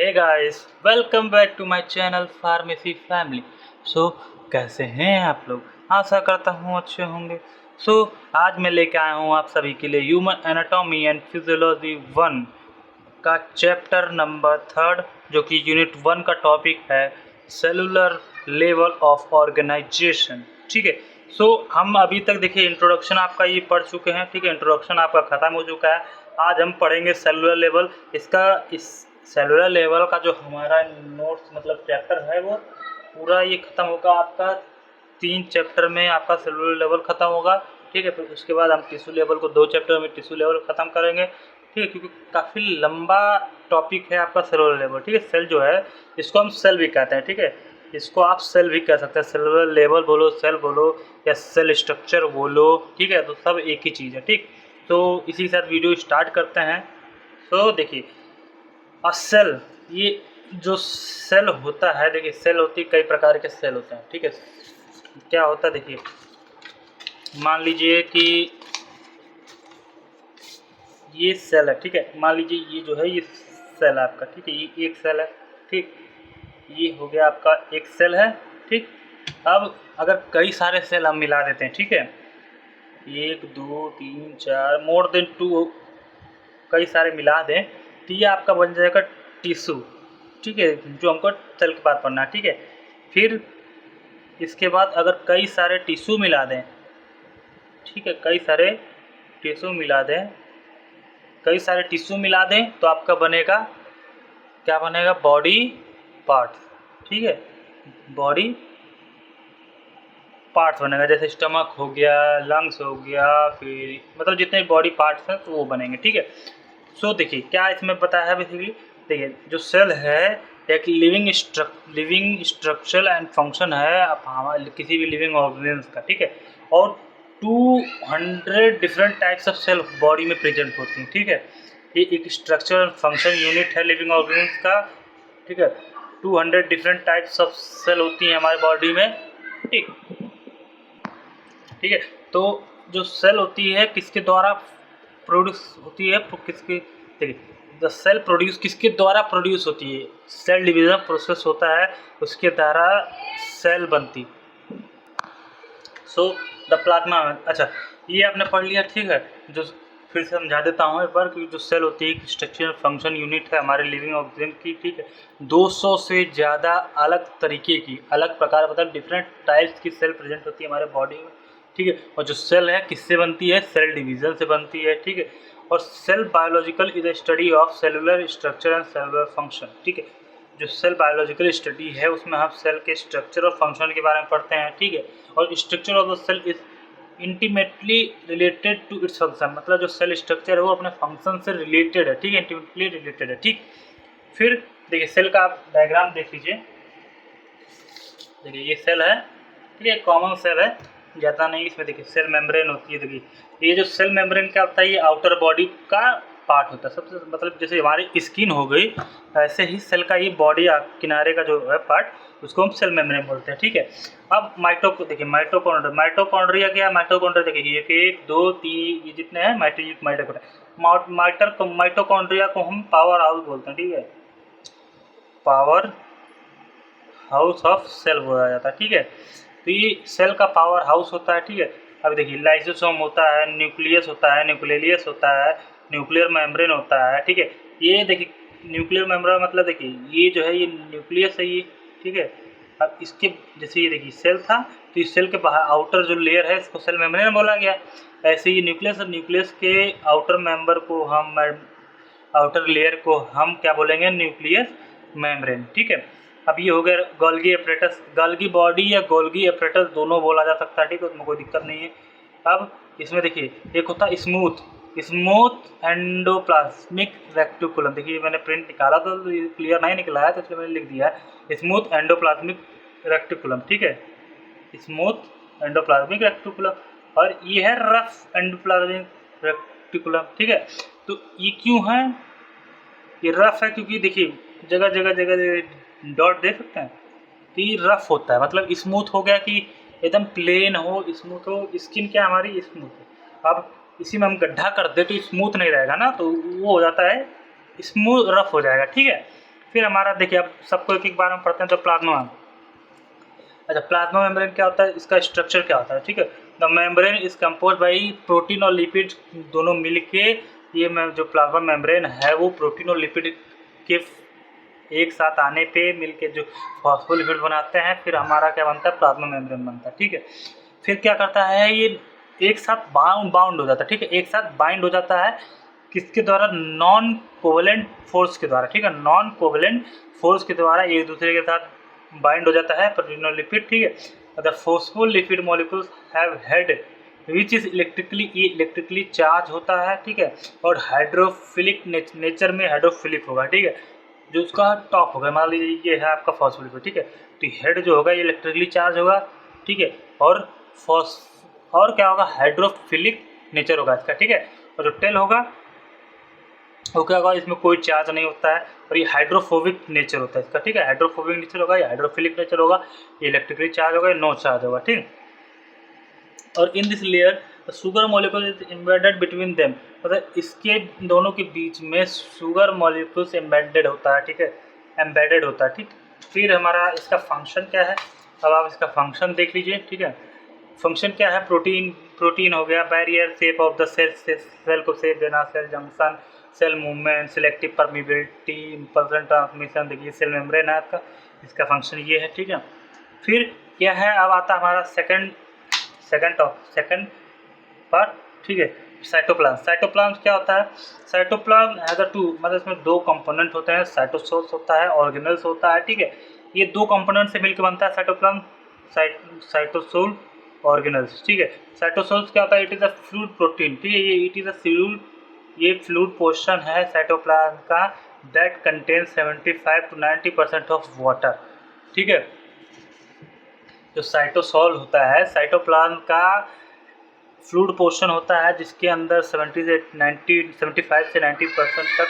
Hey guys, welcome back to my channel pharmacy family. So कैसे हैं आप लोग? आशा करता हूँ अच्छे होंगे। आज मैं लेके आया हूँ आप सभी के लिए ह्यूमन एनाटॉमी एंड फिजियोलॉजी 1 का चैप्टर नंबर 3, जो कि यूनिट 1 का टॉपिक है सेलुलर लेवल ऑफ ऑर्गेनाइजेशन। ठीक है। हम अभी तक देखिए इंट्रोडक्शन आपका ये पढ़ चुके हैं। ठीक है, इंट्रोडक्शन आपका ख़त्म हो चुका है। आज हम पढ़ेंगे सेलुलर लेवल। इस सेलुलर लेवल का जो हमारा नोट्स मतलब चैप्टर है वो पूरा ये ख़त्म होगा आपका 3 चैप्टर में। आपका सेलुलर लेवल ख़त्म होगा। ठीक है, फिर उसके बाद हम टिश्यू लेवल को 2 चैप्टर में टिश्यू लेवल ख़त्म करेंगे। ठीक है, क्योंकि काफ़ी लंबा टॉपिक है आपका सेलुलर लेवल। ठीक है, सेल जो है इसको हम सेल भी कहते हैं। ठीक है, इसको आप सेल भी कह सकते हैं। सेलुलर लेवल बोलो, सेल बोलो या सेल स्ट्रक्चर बोलो। ठीक है, तो सब एक ही चीज़ है। ठीक, तो इसी के साथ वीडियो स्टार्ट करते हैं। तो देखिए सेल, ये जो सेल होता है, देखिए सेल होती है, कई प्रकार के सेल होते हैं। ठीक है, क्या होता है देखिए, मान लीजिए कि ये सेल है। ठीक है, मान लीजिए ये जो है ये सेल है आपका। ठीक है, ये एक सेल है। ठीक, ये हो गया आपका एक सेल है। ठीक, अब अगर कई सारे सेल हम मिला देते हैं, ठीक है, 1 2 3 4 मोर देन 2 कई सारे मिला दें तो ये आपका बन जाएगा टिश्यू। ठीक है, जो हमको सेल के बाद पढ़ना है। ठीक है, फिर इसके बाद अगर कई सारे टिश्यू मिला दें, ठीक है, कई सारे टिश्यू मिला दें, कई सारे टिश्यू मिला दें तो आपका बनेगा, क्या बनेगा, बॉडी पार्ट्स। ठीक है, बॉडी पार्ट्स बनेगा। जैसे स्टमक हो गया, लंग्स हो गया, फिर मतलब जितने बॉडी पार्ट्स हैं तो वो बनेंगे। ठीक है, देखिए क्या इसमें पता है बेसिकली। देखिए जो सेल है एक लिविंग स्ट्रक्चर एंड फंक्शन है आप हमारे किसी भी लिविंग ऑर्गेनिज्म का। ठीक है, और 200 different types of cell body में प्रेजेंट होती हैं। ठीक है, ये एक स्ट्रक्चर एंड फंक्शन यूनिट है लिविंग ऑर्गेनिज्म का। ठीक है, 200 डिफरेंट टाइप्स ऑफ सेल होती हैं हमारे बॉडी में। ठीक है, तो जो सेल होती है किसके द्वारा प्रोड्यूस होती है, किसके, देखिए द सेल प्रोड्यूस किसके द्वारा प्रोड्यूस होती है, सेल डिवीजन प्रोसेस होता है, उसके द्वारा सेल बनती। द प्लाज्मा, अच्छा ये आपने पढ़ लिया। ठीक है, जो फिर से समझा देता हूँ एक बार कि जो सेल होती है स्ट्रक्चर फंक्शन यूनिट है हमारे लिविंग ऑर्गेनिज्म की। ठीक है, 200 से ज़्यादा अलग तरीके की, अलग प्रकार मतलब डिफरेंट टाइप्स की सेल प्रेजेंट होती है हमारे बॉडी में। ठीक है, और जो सेल है किससे बनती है, सेल डिवीज़न से बनती है। ठीक है, और cell biological is the study of cellular structure and cellular function. ठीक है, जो सेल बायोलॉजिकल स्टडी है उसमें हम सेल के स्ट्रक्चर और फंक्शन के बारे में पढ़ते हैं। ठीक है, और structure of the cell is intimately related to its function, मतलब जो सेल स्ट्रक्चर है वो अपने फंक्शन से रिलेटेड है। ठीक है, इंटीमेटली रिलेटेड है। ठीक, फिर देखिए सेल का आप डायग्राम देख लीजिए। देखिए ये सेल है। ठीक है, कॉमन सेल है, ज़्यादा नहीं। इसमें देखिए सेल मेम्ब्रेन होती है। देखिए ये जो सेल मेम्ब्रेन क्या होता है, ये आउटर बॉडी का पार्ट होता है सबसे, मतलब जैसे हमारी स्किन हो गई ऐसे ही सेल का ये बॉडी किनारे का जो है पार्ट उसको हम सेल मेम्ब्रेन बोलते हैं। ठीक है, अब देखिए माइटोकॉन्ड्रिया क्या है, माइटोकॉन्ड्रिया देखिए 1 2 3 ये जितने हैं माइटोकॉन्ड्रिया को हम पावर हाउस बोलते हैं। ठीक है, पावर हाउस ऑफ सेल बोला जाता है। ठीक है, तो ये सेल का पावर हाउस होता है। ठीक है, अब देखिए लाइसोसोम होता है, न्यूक्लियस होता है, न्यूक्लियस होता है, न्यूक्लियर मेम्ब्रेन होता है। ठीक है, ये देखिए न्यूक्लियर मेम्ब्रेन मतलब देखिए ये जो है ये न्यूक्लियस है ये। ठीक है, अब इसके जैसे ये देखिए सेल था तो इस सेल के बाहर आउटर जो लेयर है इसको सेल मेम्ब्रेन बोला गया। ऐसे ही न्यूक्लियस और न्यूक्लियस के आउटर मेम्बर को हम आउटर लेयर को हम क्या बोलेंगे, न्यूक्लियस मेम्ब्रेन। ठीक है, अब ये हो गया गोल्गी एपरेटस, गोल्गी बॉडी या गोल्गी एपरेटस दोनों बोला जा सकता है। ठीक है, उसमें कोई दिक्कत नहीं है। अब इसमें देखिए एक होता है स्मूथ एंडोप्लाज्मिक रेक्टिकुलम। देखिए मैंने प्रिंट निकाला तो क्लियर नहीं निकला है तो इसलिए मैंने लिख दिया है स्मूथ एंडोप्लाज्मिक रेक्टिकुलम। ठीक है, स्मूथ एंडोप्लाज्मिक रेक्टिकुलम, और ये है रफ एंडोप्लाज्मिक रेक्टिकुलम। ठीक है, तो ये क्यों है, ये रफ है क्योंकि देखिए जगह जगह डॉट देख सकते हैं, तो ये रफ होता है, मतलब स्मूथ हो गया कि एकदम प्लेन हो, स्मूथ हो, स्किन क्या हमारी स्मूथ है। अब इसी में हम गड्ढा कर दे तो स्मूथ नहीं रहेगा ना, तो वो हो जाता है स्मूथ, रफ हो जाएगा। ठीक है, फिर हमारा देखिए, अब सबको एक एक बार हम पढ़ते हैं। तो प्लाज्मा, अच्छा प्लाज्मा मेम्ब्रेन क्या होता है, इसका स्ट्रक्चर क्या होता है, ठीक है। The membrane is compose by protein और लिपिड दोनों मिलके, ये जो प्लाज्मा मेम्ब्रेन है वो प्रोटीन और लिपिड के एक साथ आने पे मिलके जो फॉस्फोलिपिड बनाते हैं, फिर हमारा क्या बनता है, प्लाज्मा मेम्ब्रेन बनता है, ठीक है। फिर क्या करता है, ये एक साथ बाउंड हो जाता है, ठीक है, एक साथ बाइंड हो जाता है किसके द्वारा, नॉन कोवेलेंट फोर्स के द्वारा, ठीक है, नॉन कोवेलेंट फोर्स के द्वारा एक दूसरे के साथ बाइंड हो जाता है प्रोटीन और लिपिड, ठीक है। The phospholipid molecules have head which is electrically charge होता है, ठीक है, और हाइड्रोफिलिक नेचर में हाइड्रोफिलिक होगा, ठीक है, जो उसका टॉप होगा, मान लीजिए ये है आपका फॉस्फोलिपिड, ठीक है, तो हेड जो होगा ये इलेक्ट्रिकली चार्ज होगा, ठीक है, और क्या होगा, हाइड्रोफिलिक नेचर होगा इसका, ठीक है, और जो टेल होगा वो क्या होगा, इसमें कोई चार्ज नहीं होता है, और ये हाइड्रोफोबिक नेचर होता है इसका, ठीक है, हाइड्रोफोबिक नेचर होगा, ये हाइड्रोफिलिक नेचर होगा, ये इलेक्ट्रिकली चार्ज होगा, ये नो चार्ज होगा, ठीक। और in this layer sugar molecule is embedded between them, मतलब इसके दोनों के बीच में शुगर मॉलिक्यूल्स एम्बेडेड होता है, ठीक है, एम्बेडेड होता है, ठीक। फिर हमारा इसका फंक्शन क्या है, अब आप इसका फंक्शन देख लीजिए, ठीक है। फंक्शन क्या है, प्रोटीन हो गया, barrier, shape of the cell को शेप देना, cell junction, cell movement, selective permeability, impulse transmission, देखिए सेल मेम्ब्रेन है आपका, इसका फंक्शन ये है, ठीक है। फिर क्या है, अब आता है हमारा सेकंड पार्ट, ठीक है, साइटोप्लाज्म। साइटोप्लाज्म क्या होता है, साइटोप्लाज्म हैज टू, मतलब इसमें दो कंपोनेंट होते हैं, साइटोसोल्स होता है, ऑर्गेनेल्स होता है, ठीक है, ये दो कंपोनेंट से मिलकर बनता है साइटोप्लाज्म, साइटोसोल ऑर्गेनेल्स, ठीक है। साइटोसोल्स क्या होता है, it is a fluid protein, ठीक है, ये इट इज अ फ्लूइड, ये फ्लूइड पोर्शन है साइटोप्लाज्म का, that contains 75 to 90% of water, ठीक है। जो साइटोसोल होता है, साइटोप्लाज्म का फ्लूइड पोर्शन होता है, जिसके अंदर 75 से 90% तक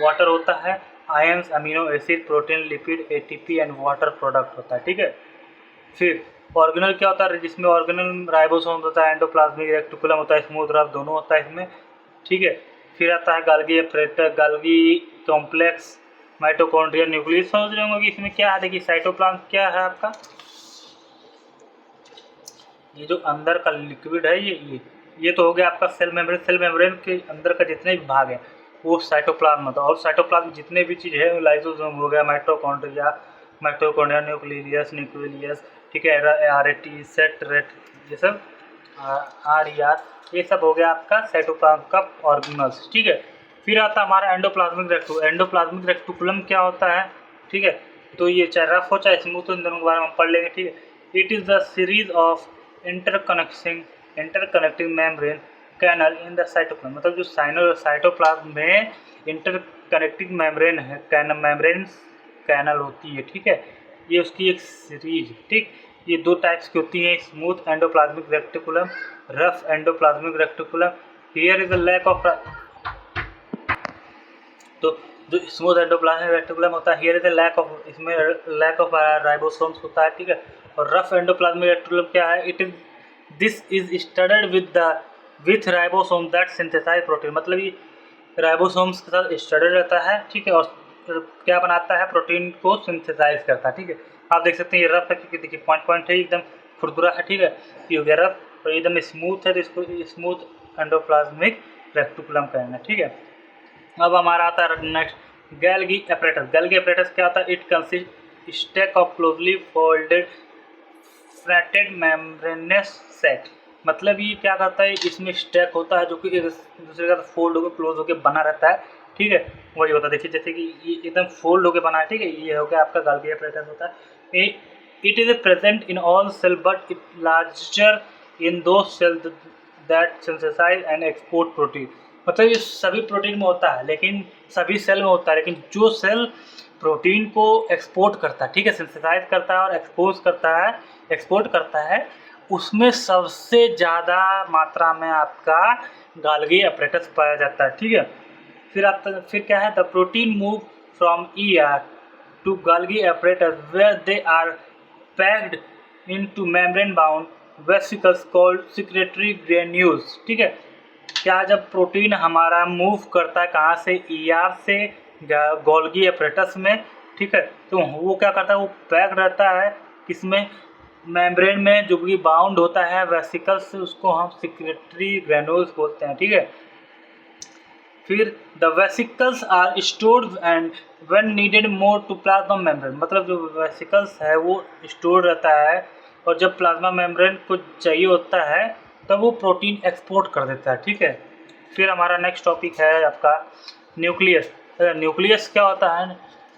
वाटर होता है, ions, amino acid, protein, lipid, ATP and water product होता है, ठीक है। फिर ऑर्गेनल क्या होता है, जिसमें ऑर्गेनल राइबोसोम होता है, एंडोप्लाज्मिक रेटिकुलम होता है, स्मूथ रफ दोनों होता है इसमें, ठीक है। फिर आता है गाल्गी एपरेटस, गाल्गी कॉम्प्लेक्स, माइटोकॉन्ड्रिया, न्यूक्लियस। समझ रहे होंगे कि इसमें क्या है, देखिए साइटोप्लाज्म क्या है आपका, ये जो अंदर का लिक्विड है, ये तो हो गया आपका सेल मेम्ब्रेन। सेल मेम्ब्रेन के अंदर का जितने भी भाग हैं वो साइटोप्लाज्म होता है, और साइटोप्लाज्म जितने भी चीज़ है, लाइसोसोम हो गया, माइटोकॉन्ड्रिया, न्यूक्लियस, ठीक है, आरएटी, सेट, रेट, ये सब आर, ये सब हो गया आपका साइटोप्लाज्म का ऑर्गेनल्स, ठीक है। फिर आता है हमारा एंडोप्लाज्मिक रेक्टिकुलम। एंडोप्लाज्मिक रेक्टिकुलम क्या होता है, ठीक है, तो ये चाहे रफ हो चाहे स्मूथ हो, इन दोनों के बारे में हम पढ़ लेंगे, ठीक है। It is the series of interconnecting membrane canal in the cytoplasm, मतलब जो साइटोप्लाज्म में इंटरकनेक्टिंग मेम्ब्रेन है, मेम्ब्रेन कैनल होती है, ठीक है, ये उसकी एक सीरीज, ठीक। ये दो टाइप्स की होती हैं, smooth endoplasmic reticulum, rough endoplasmic reticulum. Here is the lack of, तो जो स्मूथ एंडोप्लाज्मिक रेक्टिकुलम होता है, here is the lack of, इसमें लैक ऑफ राइबोसोम्स होता है, ठीक है। और रफ एंडोप्लाज्मिक रेक्टिकुलम क्या है, it is this is studded with ribosome that synthesise protein, मतलब ये राइबोसोम्स के साथ स्टडड रहता है, ठीक है, और क्या बनाता है, प्रोटीन को सिंथेसाइज करता है, ठीक है। आप देख सकते हैं ये रफ है, क्योंकि देखिए पॉइंट है, एकदम खुरदुरा है, ठीक है, ये हो गया रफ, और एकदम स्मूथ है, तो इसको स्मूथ एंडोप्लाज्मिक रेक्टिकुलम कहना, ठीक है। अब हमारा आता है next Golgi apparatus. Golgi apparatus क्या होता है, it consist stack of closely folded flatted membranous set, मतलब ये क्या करता है, इसमें स्टैक होता है जो कि एक दूसरे का फोल्ड होकर क्लोज होकर बना रहता है, ठीक है, वही होता है। देखिए जैसे कि ये एकदम फोल्ड होकर बना है, ठीक है, ये हो गया आपका गैल्गी एपरेटस होता है। It is present in all cell but it larger in those cell that synthesise and export protein, मतलब ये सभी प्रोटीन में होता है, लेकिन सभी सेल में होता है, लेकिन जो सेल प्रोटीन को एक्सपोर्ट करता है, ठीक है, सिंथेसाइज करता है और एक्सपोर्ट करता है, उसमें सबसे ज़्यादा मात्रा में आपका गाल्गी एपरेटस पाया जाता है, ठीक है। फिर क्या है, the protein move from ER to Golgi apparatus where they are packed into membrane bound vesicles called secretory granules, ठीक है। क्या जब प्रोटीन हमारा मूव करता है कहाँ से, ईआर से गोल्गी एपरेटस में, ठीक है। तो वो क्या करता है, वो पैक रहता है किसमें, मेम्ब्रेन में, जो कि बाउंड होता है वेसिकल्स से, उसको हम सिक्रेटरी ग्रैन्यूल्स बोलते हैं, ठीक है। फिर the vesicles are stored and when needed more to plasma membrane, मतलब जो वेसिकल्स है वो स्टोर रहता है, और जब प्लाज्मा मेम्ब्रेन को चाहिए होता है तब वो प्रोटीन एक्सपोर्ट कर देता है, ठीक है। फिर हमारा नेक्स्ट टॉपिक है आपका न्यूक्लियस। न्यूक्लियस क्या होता है,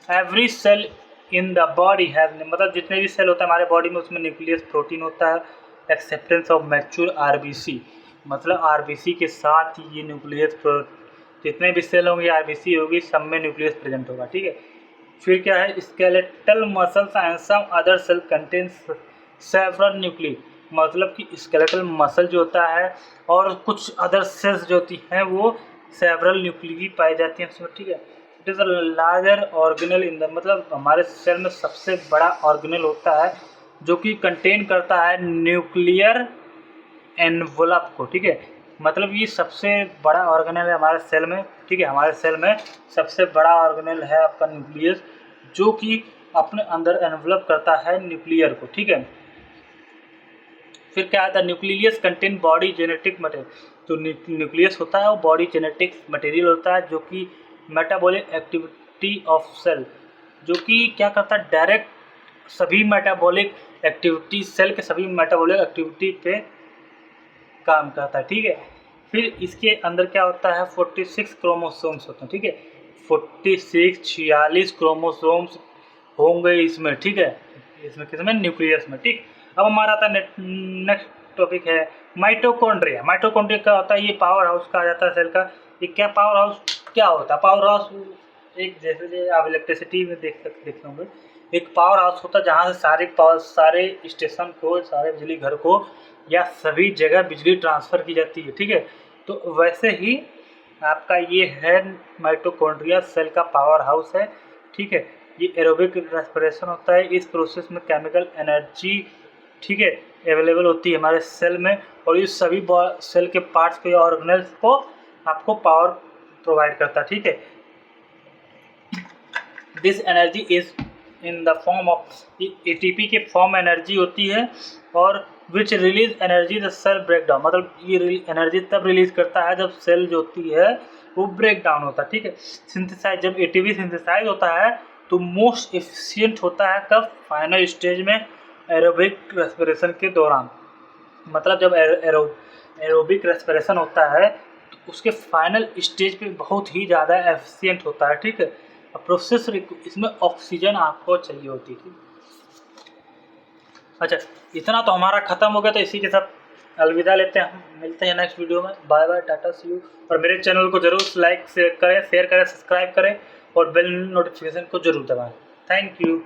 every cell in the body has, मतलब जितने भी सेल होता है हमारे बॉडी में उसमें न्यूक्लियस प्रोटीन होता है, एक्सेप्टेंस ऑफ मैच्योर आरबीसी, मतलब आरबीसी के साथ ये न्यूक्लियस, जितने भी सेल होंगे आरबीसी होगी, सब में न्यूक्लियस प्रेजेंट होगा, ठीक है। फिर क्या है, skeletal muscles and some other cell contains several nuclei, मतलब कि स्केलेटल मसल जो होता है और कुछ अदर सेल्स जो होती हैं वो सेवरल न्यूक्ली पाई जाती हैं उसमें, ठीक है। It is a larger organelle in the, मतलब हमारे सेल में सबसे बड़ा ऑर्गेनल होता है जो कि कंटेन करता है न्यूक्लियर एनवलप को, ठीक है। मतलब ये सबसे बड़ा ऑर्गेनल है हमारे सेल में, ठीक है। हमारे सेल में सबसे बड़ा ऑर्गेनल है आपका न्यूक्लियस, जो कि अपने अंदर एनवलप करता है न्यूक्लियर को, ठीक है। फिर क्या आता है, nucleus contain body genetic material, तो न्यूक्लियस होता है वो बॉडी जेनेटिक मटेरियल होता है जो कि मेटाबॉलिक एक्टिविटी ऑफ सेल, जो कि क्या करता है, डायरेक्ट सभी मेटाबॉलिक एक्टिविटी, सेल के सभी मेटाबॉलिक एक्टिविटी पे काम करता है, ठीक है। फिर इसके अंदर क्या होता है, 46 क्रोमोसोम्स होते हैं, ठीक है। 46 क्रोमोसोम्स होंगे इसमें, ठीक है, इसमें किसमें, न्यूक्लियस में, ठीक। अब हमारा आता है नेक्स्ट टॉपिक है माइटोकॉन्ड्रिया। माइटोकॉन्ड्रिया क्या होता है, ये पावर हाउस कहा जाता है सेल का। ये क्या पावर हाउस क्या होता है, पावर हाउस एक जैसे आप इलेक्ट्रिसिटी में देख होंगे, एक पावर हाउस होता है जहाँ से सारे स्टेशन को, सारे बिजली घर को या सभी जगह बिजली ट्रांसफ़र की जाती है, ठीक है। तो वैसे ही आपका ये है माइटोकॉन्ड्रिया सेल का पावर हाउस है, ठीक है। ये एरोबिक रेस्पिरेशन होता है, इस प्रोसेस में केमिकल एनर्जी, ठीक है, अवेलेबल होती है हमारे सेल में, और ये सभी सेल के पार्ट्स को या ऑर्गेनल्स को आपको पावर प्रोवाइड करता है, ठीक है। This energy is in the form of, ATP के फॉर्म एनर्जी होती है, और which release energy the cell break down, मतलब ये एनर्जी तब रिलीज करता है जब सेल जो होती है वो ब्रेक डाउन होता है, ठीक है। सिंथेसाइज, जब एटीपी सिंथेसाइज होता है तो मोस्ट एफिशिएंट होता है कब, फाइनल स्टेज में, एरोबिक रेस्पिरेशन के दौरान, मतलब जब एरोबिक रेस्पिरेशन होता है तो उसके फाइनल स्टेज पे बहुत ही ज़्यादा एफिशिएंट होता है, ठीक है। प्रोसेस इसमें ऑक्सीजन आपको चाहिए होती थी। अच्छा, इतना तो हमारा ख़त्म हो गया, तो इसी के साथ अलविदा लेते हैं, हम मिलते हैं नेक्स्ट वीडियो में, bye bye, tata, see you. और मेरे चैनल को जरूर लाइक शेयर करें, सब्सक्राइब करें और बेल नोटिफिकेशन को जरूर दबाएं। Thank you.